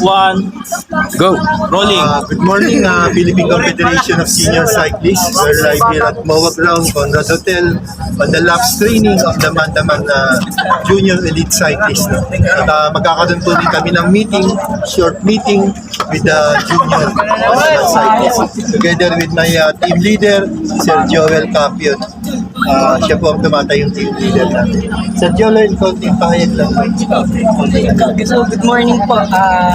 one, go! Rolling! Good morning, Philippine Confederation of Senior Cyclists. We're live here at MOA Ground, Conrad Hotel, on the laps training of the Mandaman Junior Elite Cyclists. At magkakaroon po rin kami ng meeting, short meeting with the Junior Mandaman Cyclists. Together with my team leader, Sir Joel Capion. Siya po ang tumatay yung team leader natin. Sir Joel, konting pahayag lang. So, good morning po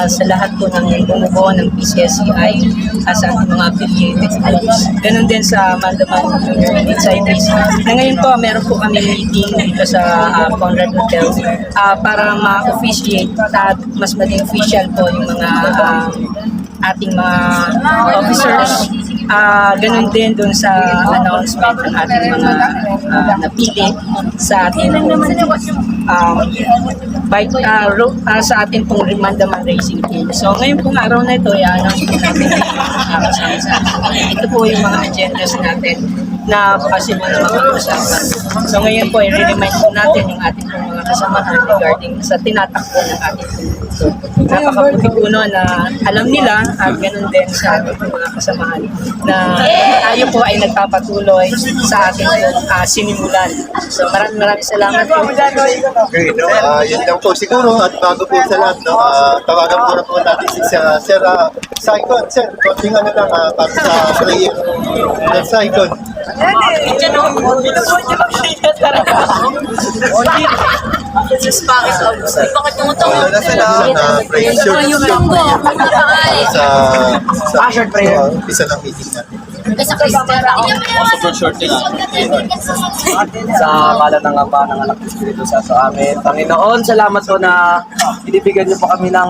sa lahat po ng bumubuo ng PCSCI sa ating mga affiliated groups. Ganon din sa Mandaman Junior Elite Cyclists. Na ngayon po, meron po kami meeting dito sa Conrad Hotel para ma-officiate at mas maging official po yung mga ating mga officers. Ganun din dun sa announcement ng ating mga napili sa ating bike sa ating pong Mandaman Racing Team. So ngayon pong araw na ito, i-announce po natin ito po yung mga agendas natin na possible na mag-usapan. So ngayon po, i-remind po natin yung ating pong mga kasamahan regarding sa tinatakbo ng ating team. So napakabuti po no, na alam nila at ganun din sa ating mga kasamahan na tayo po ay nagpapatuloy sa ating sinimulan. So maraming salamat po. Okay, no? Yun lang po siguro at bago po sa lahat, no? Tawagan po na po natin si Sir Saicon. Sir, konting ano lang para sa prayer ng Saicon. Isa ng meeting natin. Super short lang. Sa ngalan ng Ama, ng Anak ng Espiritu Santo. Amen. Panginoon, salamat po na binibigyan niyo po kami ng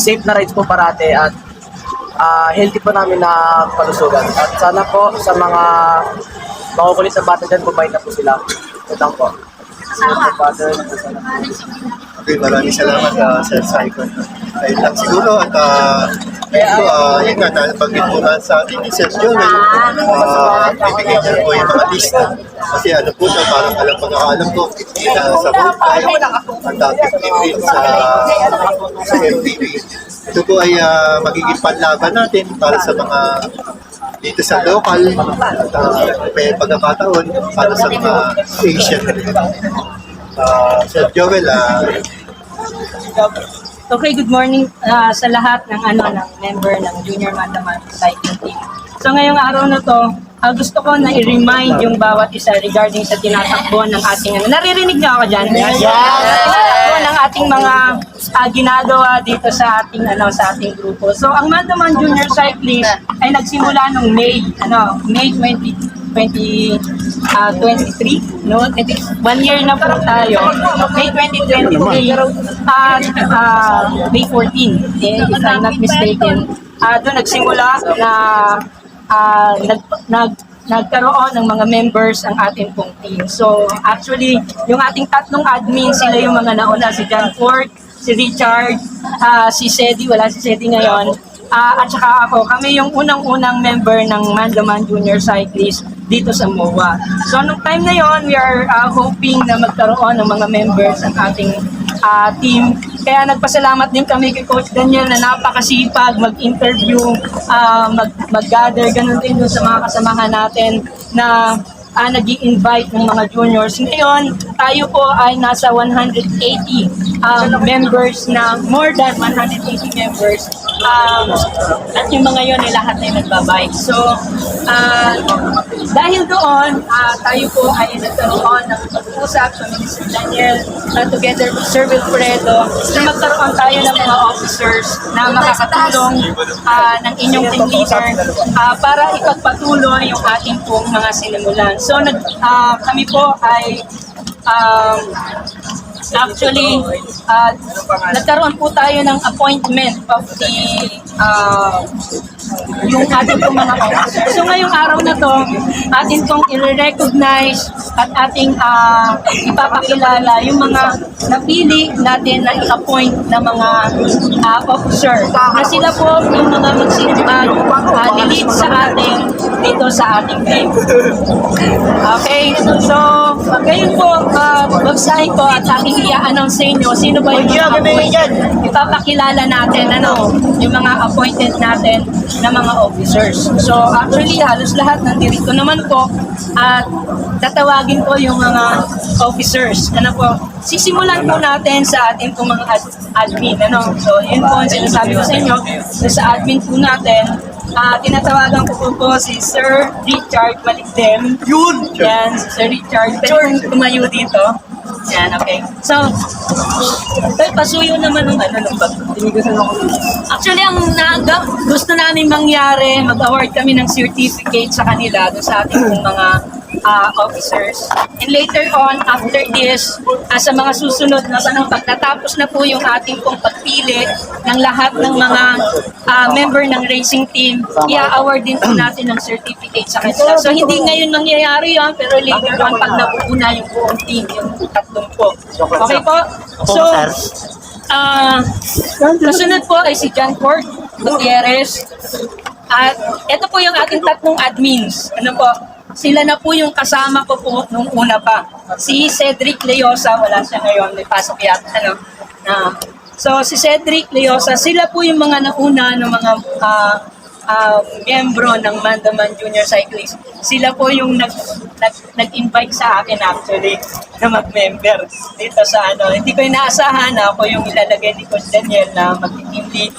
safe na rides po parate at healthy po namin na palusugan. At sana po sa mga makukulit na bata dyan, bumait na po sila. Utang po. Salamat po, Father. Okay, maraming salamat Sir Saicon. Ayun lang siguro at yun nga, nabanggit po nga sa atin ni Sir Joel, bibigyan niyo po yung mga list. Kasi ano po siya, parang pagkakaalam ko, sa road bike, ang dati din sa MTV. Ito po ay magiging panlaban natin para sa mga dito sa local at may pagkakataon para sa mga Asian. Sir Joel, Okay, good morning sa lahat ng ng member ng Junior Mandaman Cycling Team. So ngayong araw na to, gusto ko na i-remind yung bawat isa regarding sa tinatakbo ng ating naririnig niyo ako diyan? Yes. Tinatakbo ng ating mga ginagawa dito sa ating sa ating grupo. So ang Mandaman Junior Cyclist ay nagsimula nung May 2023, no? 1 year na po tayo. May 2023 at May 14, if I'm not mistaken. Doon nagsimula na nagkaroon ng mga members ang ating pong team. So actually, yung ating tatlong admin, sila yung mga nauna, si John Ford, si Richard, si Sedi, wala si Sedi ngayon, at saka ako, kami yung unang-unang member ng Mandaman Junior Cyclist dito sa MOA. So nung time na yon, we are hoping na magkaroon ng mga members ang ating team. Kaya nagpasalamat din kami kay Coach Daniel na napakasipag mag-interview, mag-gather, ganun din sa mga kasamahan natin na nag-i-invite ng mga juniors. Ngayon, tayo po ay nasa 180 members na, more than 180 members. At yung mga yun ay lahat ay nagbabike. So, dahil doon, tayo po ay nagkaroon ng pag-uusap sa Minister Daniel together with Sir Wilfredo na magkaroon tayo ng mga officers na makakatulong ng inyong team leader para ipagpatuloy yung ating pong mga sinimulan. So, kami po ay actually, nagkaroon po tayo ng appointment of the yung ating pong mga officers. So ngayong araw na to, atin pong i-recognize at ating ipapakilala yung mga napili natin na i-appoint na mga officer. Na sila po yung mga nilid sa atin dito sa ating team. Okay, so ngayon po, website ko at aking i-announce sa inyo sino ba yung mga ipapakilala natin, yung mga appointed natin na mga officers. So actually, halos lahat nandito naman po at tatawagin ko yung mga officers. Sisimulan po natin sa ating po mga admin. So yun po ang sinasabi ko sa inyo. So, sa admin po natin, tinatawagan ko po si Sir Richard Maligdem. Yun! Yan, si Sir Richard. Pwede kong tumayo dito. Yan, okay. So, pasuyo naman ng bag. Actually, ang gusto namin mangyari, mag-award kami ng certificate sa kanila doon sa ating mga officers. And later on, after this, sa mga susunod na pagkatapos na po yung ating pong pagpili ng lahat ng mga member ng racing team, i-award din po natin ng certificate sa kanila. So, hindi ngayon mangyayari yun, pero later on, pag nabuo na yung buong team, yung tatlong po. Okay po? So, kasunod po ay si John Ford Gutierrez. At ito po yung ating tatlong admins. Sila na po yung kasama ko po nung una pa. Si Cedric Leosa, wala siya ngayon, may pasok yata. So si Cedric Leosa, sila po yung mga nauna ng mga miyembro ng Mandaman Junior Cyclist. Sila po yung nag-invite sa akin actually na mag-member dito sa Hindi ko inaasahan na ako yung ilalagay ni Coach Daniel na mag-team lead.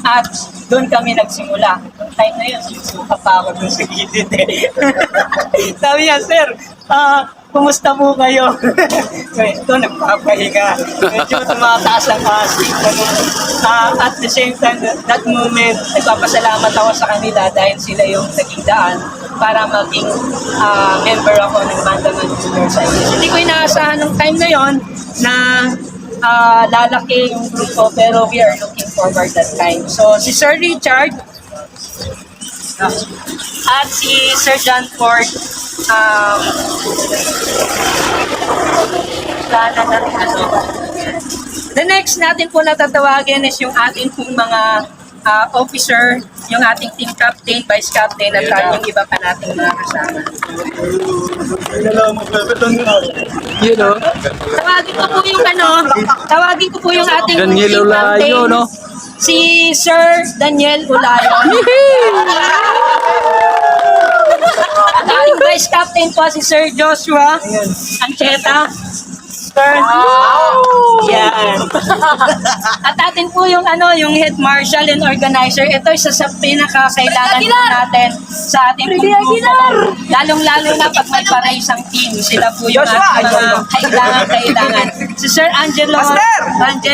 At doon kami nagsimula. Noong time na yun, sinusuka pa ako doon sa gilid Sabi niya, Sir, kumusta po kayo? Ito, nagpapahinga. Medyo tumataas ang asking. At the same time, that moment, nagpapasalamat ako sa kanila dahil sila yung naging daan para maging member ako ng Mandaman Junior Cyclist. Hindi ko inaasahan ng time na yon na lalaki yung grupo, pero we are looking forward that time. So, si Sir Richard at si Sir John Ford, the next natin po natatawagin is yung ating pong mga officer, yung ating team captain, vice captain, at yung iba pa nating mga kasama. Tawagin ko po yung ating Daniel team captain, Olayo, no? si Sir Daniel Olayo. At ating vice captain po si Sir Joshua Ancheta. Yan. At atin po yung yung head marshal and organizer. Ito isa sa pinakakailangan po natin sa ating grupo. Lalong-lalo na pag may para-race ang team. Sila po yung mga kailangan. Si Sir Angel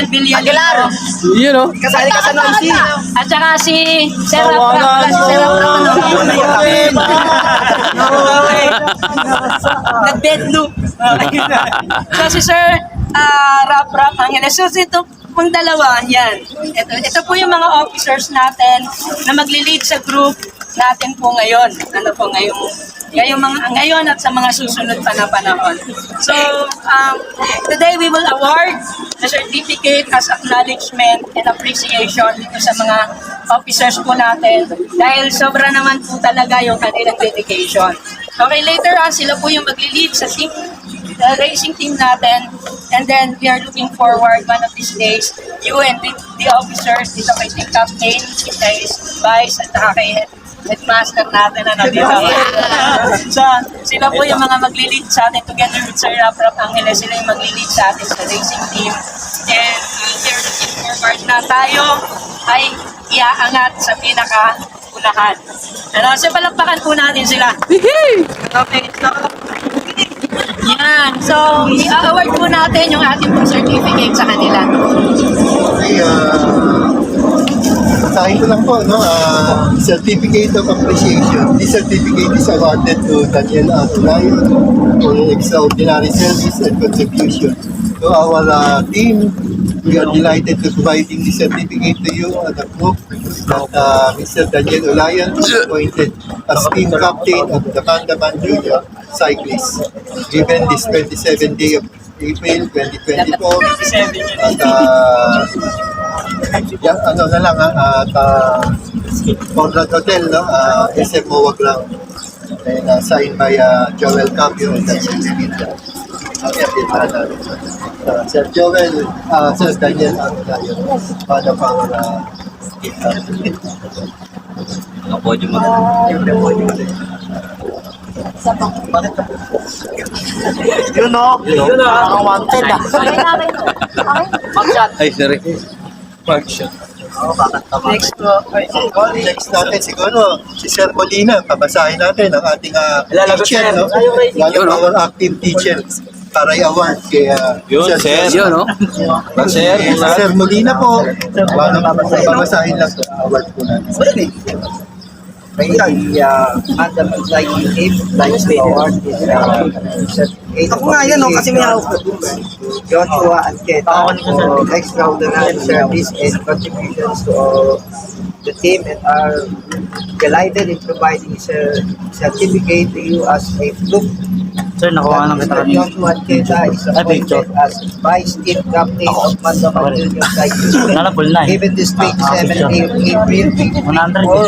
Villalino. Kasali ka sa Nancy. At saka si Serap Nag-bedloop. So si Sir Rap Angeles. So ito pong dalawa, yan. Ito po yung mga officers natin na magli-lead sa group natin po ngayon. Ngayon at sa mga susunod pa na panahon. So, today we will award the certificate as acknowledgement and appreciation dito sa mga officers po natin dahil sobra naman po talaga yung kanilang dedication. Okay, later on, sila po yung magli-lead sa team, racing team natin, and then we are looking forward one of these days, you and the officers, dito kay team captain, kay vice, at saka kay headmaster natin dito. So, sila po yung mga magli-lead sa atin together with Sir Rap Angeles, sila yung magli-lead sa atin sa racing team, and we are looking forward na tayo ay iaangat sa pinaka-unahan. So, palakpakan po natin sila. Okay, so, yan. So, i-award po natin yung ating pong certificate sa kanila. Okay, sa akin ko lang po, Certificate of Appreciation. This certificate is awarded to Daniel Azulayo for extraordinary service and contribution to our team. We are delighted to providing this certificate to you as a group that Mr. Daniel Olayan was appointed as team captain of the Mandaman Junior Cyclists given this 27th day of April 2024 at Conrad Hotel, SM Mowag lang. And signed by Joel Capio and Sir Vinda. Sir Joel, Sir Daniel Angelayo, one of our Naka-podium mo. Yun o. Ang wanted ah. Ay, sorry. Mag-shot. Next natin siguro, si Sir Molina, pabasahin natin ang ating teacher, no? One of our active teachers. Taray Award kay Yun, sir. Yun, no? Sir, Sir Molina po. Babasahin lang ito. Award po natin. Mandamang Life Award is Ako nga yan o, kasi may hawak. Joshua Anqueta for extraordinary service and contributions to the team and are delighted in providing certificate to you as a group. Sir, nakuha ng kita Mr. Joshua Anqueta is appointed as Vice Team Captain of Mandamang Junior Cycling Team. Nalapol na eh. Given this 27 day of April, 100 for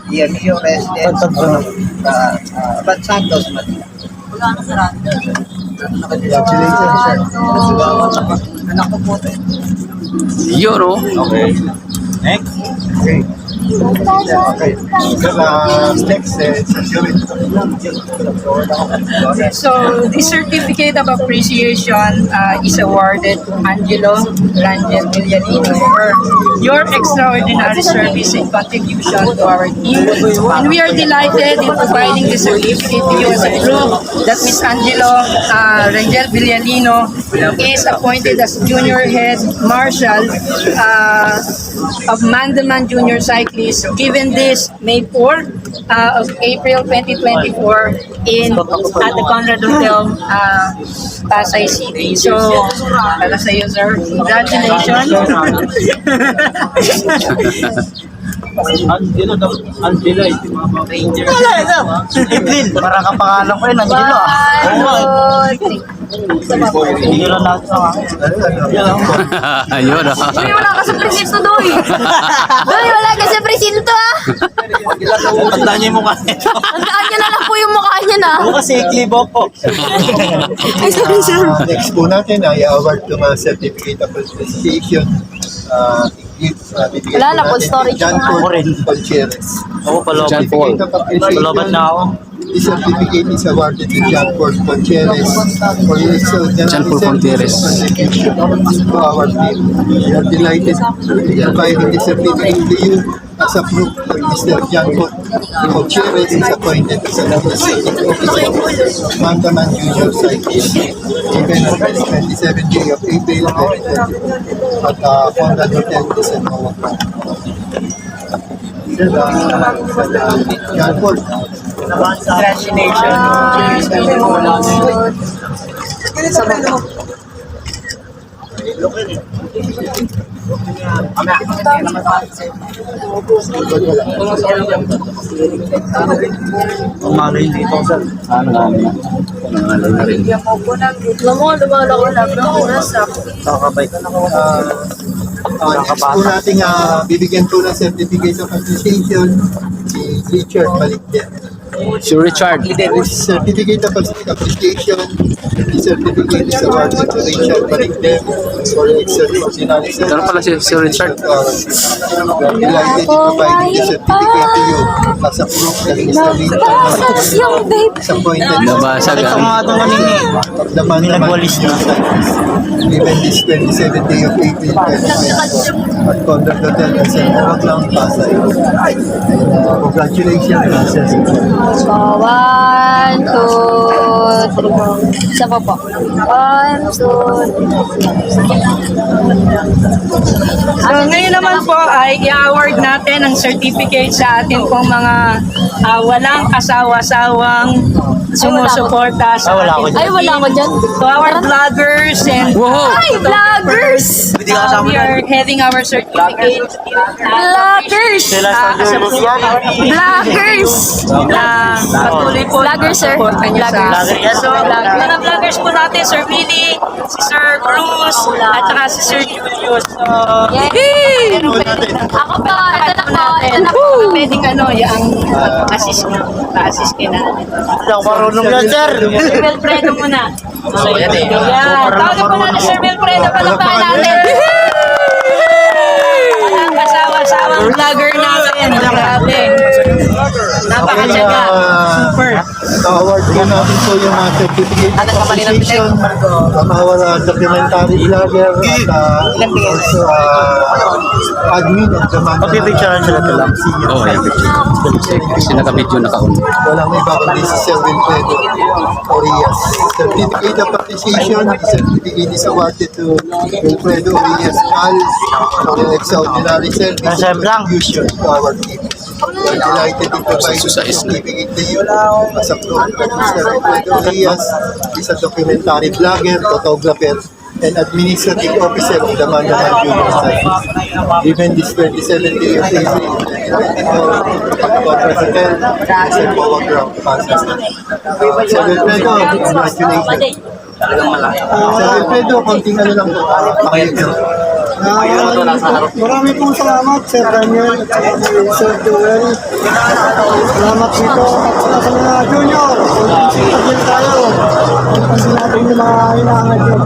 the Emilio residents of Bat Santos, Manila. Congratulations, sir. Anak ko po ito. Yun, no? Okay. Next. Okay. Okay. Next, Sir Joel. So, this certificate of appreciation is awarded to Angelo Rangel Villalino for your extraordinary service and contribution to our team. And we are delighted in providing this certificate to you as a group that Miss Angelo Rangel Villalino is appointed as Junior Head Marshal of Mandaman Junior Cyclists given this May 4 of April 2024 at the Conrad Hotel, Pasay City. So, para sa iyo, sir. Congratulations. Angela, Ranger. Evelyn, parang kapangalan ko yun, Angelo ah. Hindi lang natin sa Ayun, no? Uy, wala ka sa presinto doy. Doy, wala ka sa presinto ah. Tandaan niyo yung mukha nito. Tandaan niya na lang po yung mukha niya na. Bukas si Klibo po. Ay, sorry, sir. Next po natin ay award ng certificate of appreciation. Wala na po, storage John na. Paul Concheres. Ako pala. John Paul. Certificate of appreciation. Palobat na ako. This certificate is awarded to John Paul Concheres for his extraordinary John Paul Concheres. contribution to our team. We are delighted to providing this certificate to you as a proof that Mr. John Paul Concheres is appointed as an executive officer of Mandaman Junior Cycling given on the 27th day of April 2024 at Conrad Hotel in San Juan. John Paul. Umalay dito, sir. Ano na? Nangalay na rin. Nakakabay. Next po natin bibigyan po ng certificate of appreciation si Richard Malikden. Si Richard. This certificate of appreciation, this certificate is awarded to Richard Malikden for extraordinary service. Ano pala si Richard? We are delighted in providing this certificate to you as a proof that Mr. Richard Yung babe. is appointed Nabasag Ito nga ito kanina eh. of the Mandaman Nagwalis na. given this 27th day of April 2024 at Conrad Hotel in San Juan, Pasay. Congratulations, Sir. 1, 2, 3. Isa pa po. 1, 2, So, ngayon naman po ay i-award natin ang certificate sa ating pong mga walang kasawa-sawang sumusuporta sa Wala ako ating Ay, wala ako dyan. to our vloggers and Wow! Ay, vloggers! Hindi ka kasama We dyan. are having our certificate. Vloggers! As a proof Vloggers! na patuloy po Vlogger, sir. support niyo sa Vlogger. so mga vloggers po natin, Sir Billy, si Sir Bruce, at saka si Sir Julius. So, Yay! Po natin. Ako po, ito na po, ito na po. pwedeng yung assist nyo, pa-assist kayo na. Marunong yan, sir. Sir Wilfredo muna. So, yan. Tawagin po natin Sir Wilfredo, palakpakan natin. Walang kasama-samang vlogger natin. Grabe. Napakatyaga. Super. Award po natin po yung certificate of appreciation from our documentary vlogger at also admin of the Mandaman. Pagpipicturean sila ito lang. Oh, yeah. Kasi naka-video naka-on. Walang iba kundi si Sir Wilfredo Orias. Certificate of appreciation. The certificate is awarded to Wilfredo Orias Al for the extraordinary service and contribution to our team. We are delighted to provide this certificate to you as a proof that Mr. Wilfredo Orias is a documentary vlogger, photographer, and administrative officer of the Mandaman Junior Service. Given this 27th day of April 2024, Pag-Conference Hotel, is a Power Ground Pasas. Sir Wilfredo, congratulations. Sir Wilfredo, konting ano lang po, pakinggan. Marami pong salamat, Sir Daniel at saka si Sir Joel. Salamat dito at saka sa mga junior. Sipag din tayo. Pansin natin yung mga hinahangat nyo.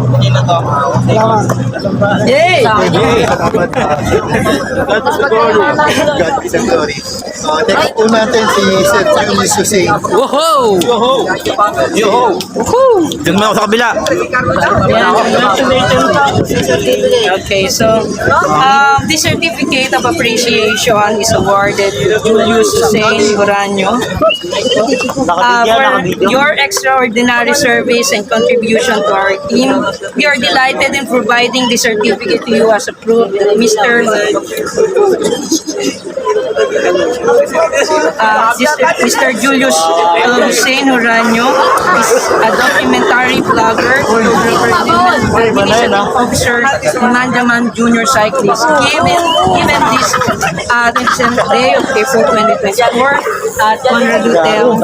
Salamat. Yay! Salamat. God is and glory. Next po natin si Sir Julius Hussein. Wow! Diyan mo ako sa kabila. Okay, so this certificate of appreciation is awarded to Julius Hussein Guranyo for your extraordinary service and contribution to our team. We are delighted in providing this certificate to you as a proof that Mr. Julius Hussein Guranyo is a documentary vlogger, administrative officer, Mandaman Junior Cyclist. Given this 27th day of April 2024 at Conrad Hotel,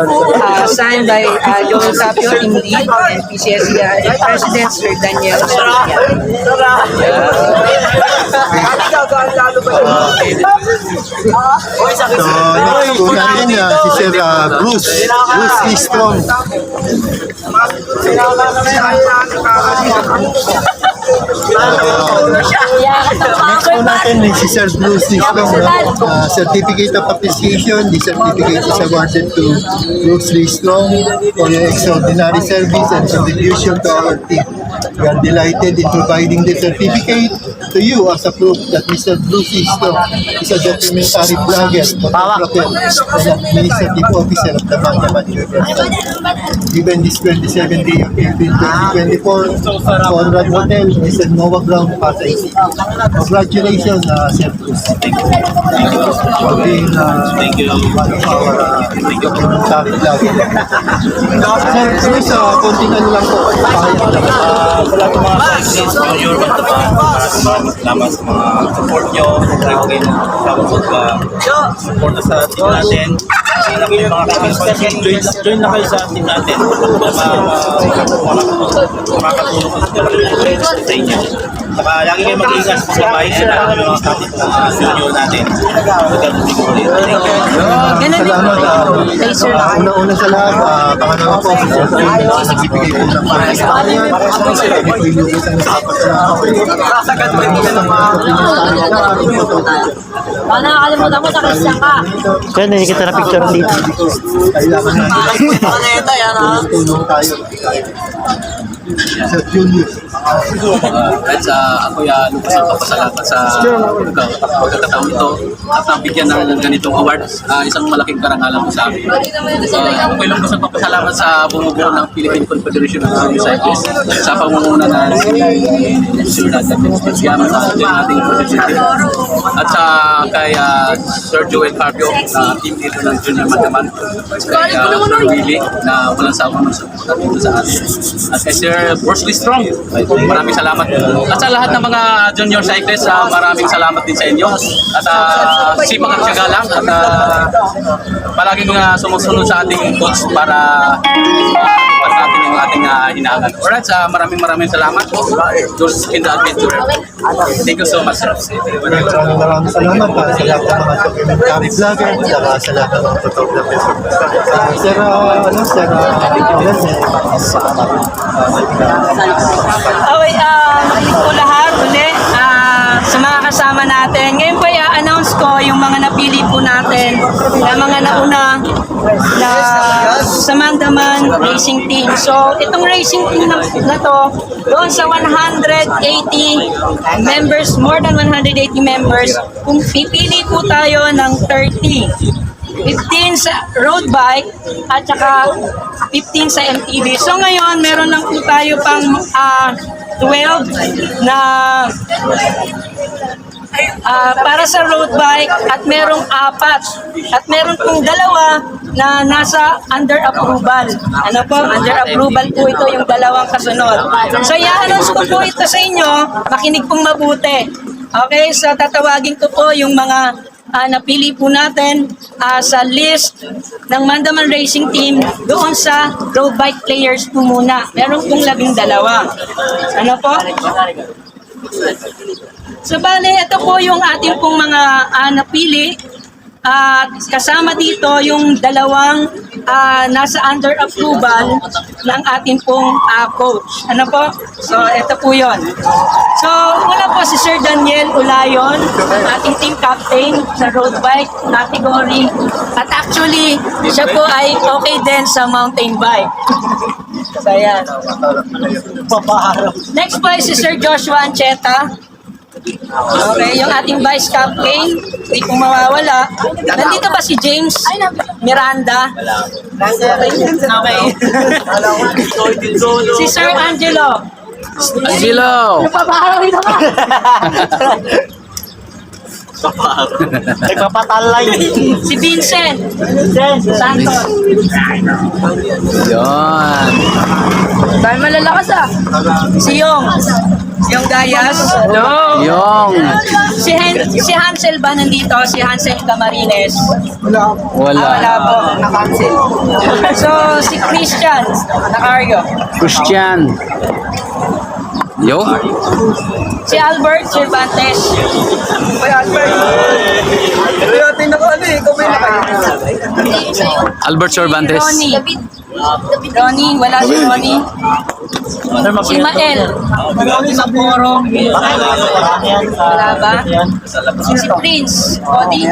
signed by Joel Tapio, team lead, and PCSI President Sir Daniel So, next po natin si Sir Bruce E. Strong. Next po natin si Sir Bruce E. Strong. Certificate of appreciation. The certificate is awarded to Bruce E. Strong for your extraordinary service and contribution to our team. We are delighted in providing the certificate to you as a proof that Mr. Bruce E. Strong is a documentary vlogger, photographer, and administrative officer of the Mandaman Junior Service. Given this 27th day of April 2024, Conrad Hotel is a Nova Ground, Pasay City. Congratulations, Sir Bruce. For being one of our documentary vlogger. Sir Bruce, konting ano lang po. Sa lahat ng mga fans ng Your Banda maraming salamat sa mga support nyo. Again, support sa team natin. Mga kaibigan, join na kayo sa team natin. Makakatulong sa inyo. Saka lagi kayo mag-ingat sa bahay sila ng mga kapit na junior natin. Salamat. Una-una sa lahat, pangalawa po, nagbibigay po ng para sa kanya. Nakakalimutan mo sa Christian ka. Kaya hindi kita na picture dito. Kailangan natin tulong tayo. Sa Julius. At ako lubos ang papasalamat sa pagkakataon ito at nabigyan ng ganitong award. Isang malaking karangalan po sa amin. Ako lubos ang papasalamat sa bumubuo ng Philippine Confederation of Junior Cyclists sa pangunguna na si ating president at sa kay Sir Joel Carpio na team leader ng Junior Mandaman, kay Sir Willie na walang sawang suporta dito sa atin, at kay Sir Sir Bruce Strong. Maraming salamat. At sa lahat ng mga junior cyclists, maraming salamat din sa inyo. At sipag at syaga lang. At palaging sumusunod sa ating coach para ipas natin yung ating hinahangan. Alright, maraming salamat. Jules in the Adventurer. Thank you so much, sir. Maraming salamat sa lahat ng mga documentary vlogger, saka sa lahat ng mga photographers. Sir, Okay, makinig po lahat uli sa mga kasama natin. Ngayon po i-announce ko yung mga napili po natin na mga nauna na sa Mandaman Racing Team. So, itong racing team na to, doon sa 180 members, more than 180 members, kung pipili po tayo ng 30. 15 sa road bike at saka 15 sa MTB. So ngayon, meron lang po tayo pang 12 na para sa road bike at merong 4 at meron pong 2 na nasa under approval. Ano po? Under approval po ito yung 2 kasunod. So i-announce ko po ito sa inyo. Makinig pong mabuti. Okay? So tatawagin ko po yung mga napili po natin sa list ng Mandaman Racing Team doon sa road bike players po muna. Meron pong 12. Ano po? So bale, ito po yung ating pong mga napili. At kasama dito yung 2 nasa under approval ng ating pong coach. Ano po? So, ito po yon. So, una po si Sir Daniel Ulayon, ang ating team captain sa road bike category. At actually, siya po ay okay din sa mountain bike. So, yan. Next po ay si Sir Joshua Ancheta. Okay, yung ating vice captain, hindi po mawawala. Nandito ba si James Miranda? Okay. Si Sir Angelo. Angelo! Nagpapatalay. Si Vincent Santos. Yan. Dahil malalakas Si Yung Gayas. Yung. Si Hansel ba nandito? Si Hansel Camarines. Wala. Wala po. Na-cancel. So, si Christian Nacario. Christian. Yo. Si Albert Cervantes. Albert Cervantes. Ronnie, wala si Ronnie. Si Mael. Maporo. Wala ba? Si Prince. Cody.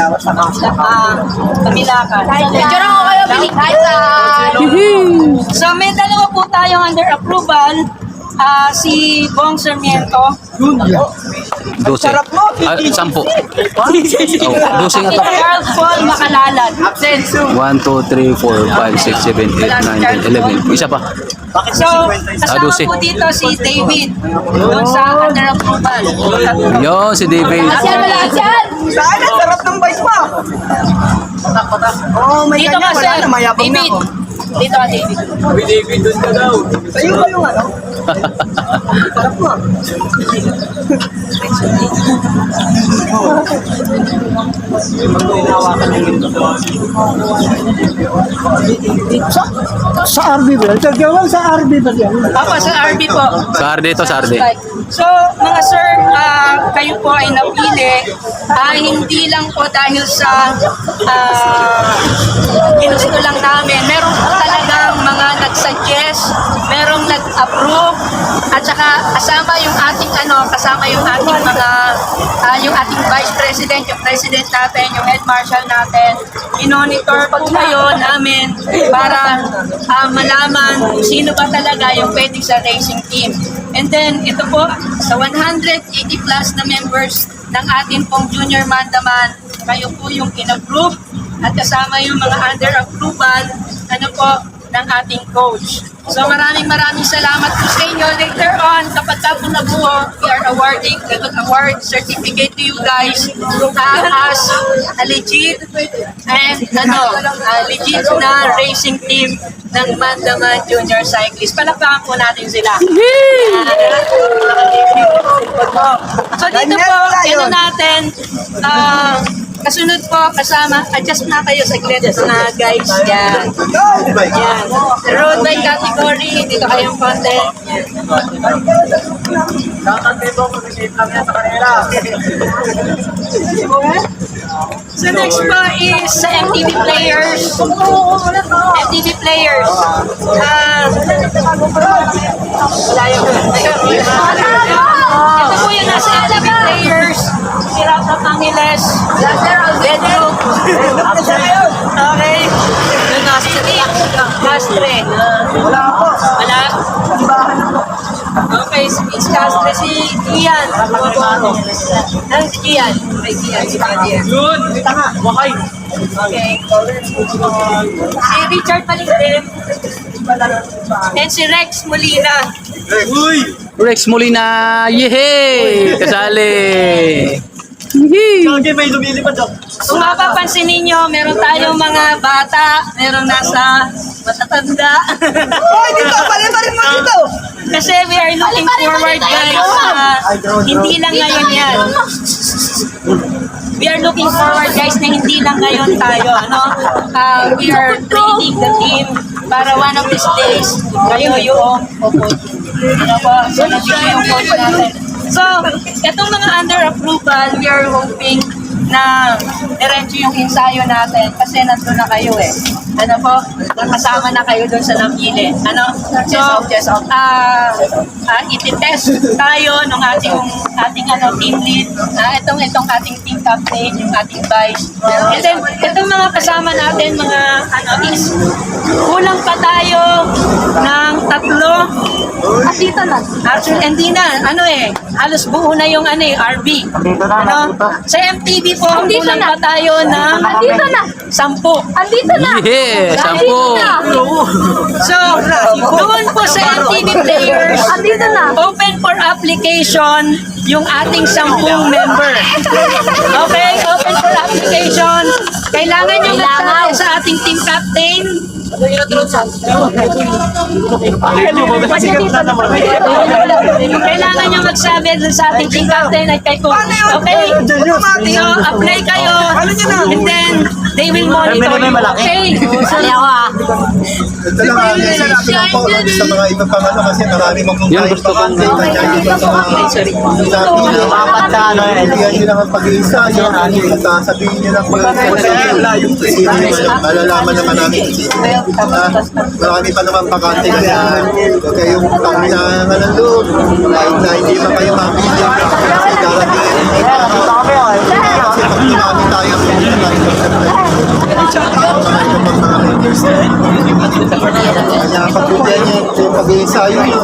Kamilakan. Picture ako kayo, bilik. So may 2 po tayong under approval. Si Bong Sarmiento. 12. 10. Oh, 12 nga to. Carl Paul Macalalan. 1, 2, 3, 4, 5, 6, 7, 8, 9, 10, 11. Isa pa. So, kasama 12. po dito si David. Doon sa under approval. Yo, si David. Yan, malakas yan. Saan ang sarap ng bike mo? Oh, may Dito ka, sir. mayabang na David. ako. Dito ka, David. Sa'yo ba yung ano? Sarap mo. Sa RB ba? Tagyan lang sa RB ba yan? Papa, sa RB po. Sa Arde ito, sa Arde. So, mga sir, kayo po ay napili. Hindi lang po dahil sa ginusto lang namin. Meron po talagang mga nag-suggest, merong nag-approve, at saka kasama yung ating mga yung ating vice president, yung president natin, yung head marshal natin. I-monitor po kayo namin para malaman kung sino ba talaga yung pwede sa racing team. And then, ito po, sa 180 plus na members ng atin pong Junior Mandaman, kayo po yung in-approve at kasama yung mga under approval, ng ating coach. So maraming salamat po sa inyo. Later on, kapag po nabuo, we are awarding the award certificate to you guys as a legit and legit na racing team ng Mandaman Junior Cyclist. Palakpakan po natin sila. So dito po, natin, kasunod po, kasama, adjust na kayo saglit mga guys. Yan. Yan. Road bike category, dito kayong konti. So next po is sa MTV players. MTV players. Ito po yung nasa MTV players. Si Rafa Pangiles. Bedrock. Okay. Yung Castre. Wala. Okay, si Castre, si Ian. Ano si Ian? Si Ian. Yun! Wakay! Okay. Si Richard Palingdem. And si Rex Molina. Uy! Rex Molina! Yehey! Kasali! Okay, may lumilipad daw. Kung mapapansin ninyo, meron tayong mga bata, meron nasa matatanda. Dito, pare-pare mo dito. Kasi we are looking forward guys. Hindi lang ngayon yan. We are looking forward guys na hindi lang ngayon tayo. We are training the team para one of these days, kayo yung so nabigay yung coach natin. So, itong mga under approval, we are hoping na diretso yung ensayo natin kasi nandun na kayo eh. Nakasama na kayo dun sa napili. So, ititest tayo ng ating team lead, itong ating team captain, yung ating vice. And then, itong mga kasama natin, is kulang pa tayo ng 3. At dito na. Actually, hindi na. Halos buo na yung RB. Sa MTV po, Andito kulang na. pa tayo ng Andito na. 10. Andito na. Yeah! Andito na. So, doon po sa MTV players, Andito na. open for application yung ating 10 member. Okay, open for application. Kailangan nyo magsabi sa ating team captain. Kailangan nyo magsabi dun sa ating team captain at kay coach. Okay? So, apply kayo and then they will monitor you. Okay? Sali ako Ito lang ang message lang po sa mga iba pang kasi marami Yung gusto kong- Bigyan nyo lang ang pag-iisa at sabihin nyo lang malalaman naman namin kung sino. Marami pa naman bakante kaya huwag kayong panginangan ng loob kahit na hindi pa kayo mapili kasi darating kasi pag dumami tayo mga members kaya pagpuntihan nyo yung pag-iisayo nyo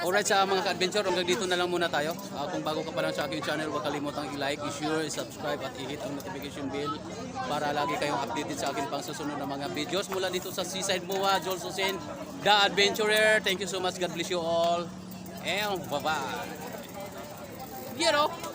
Alright sa mga ka-adventure, hanggang dito na lang muna tayo. Kung bago ka pa lang sa aking channel, huwag kalimutang i-like, i-share, i-subscribe at i-hit ang notification bell para lagi kayong updated sa aking pang susunod na mga videos mula dito sa Seaside Mua, Joel Susin, The Adventurer. Thank you so much. God bless you all. And bye-bye. Get up!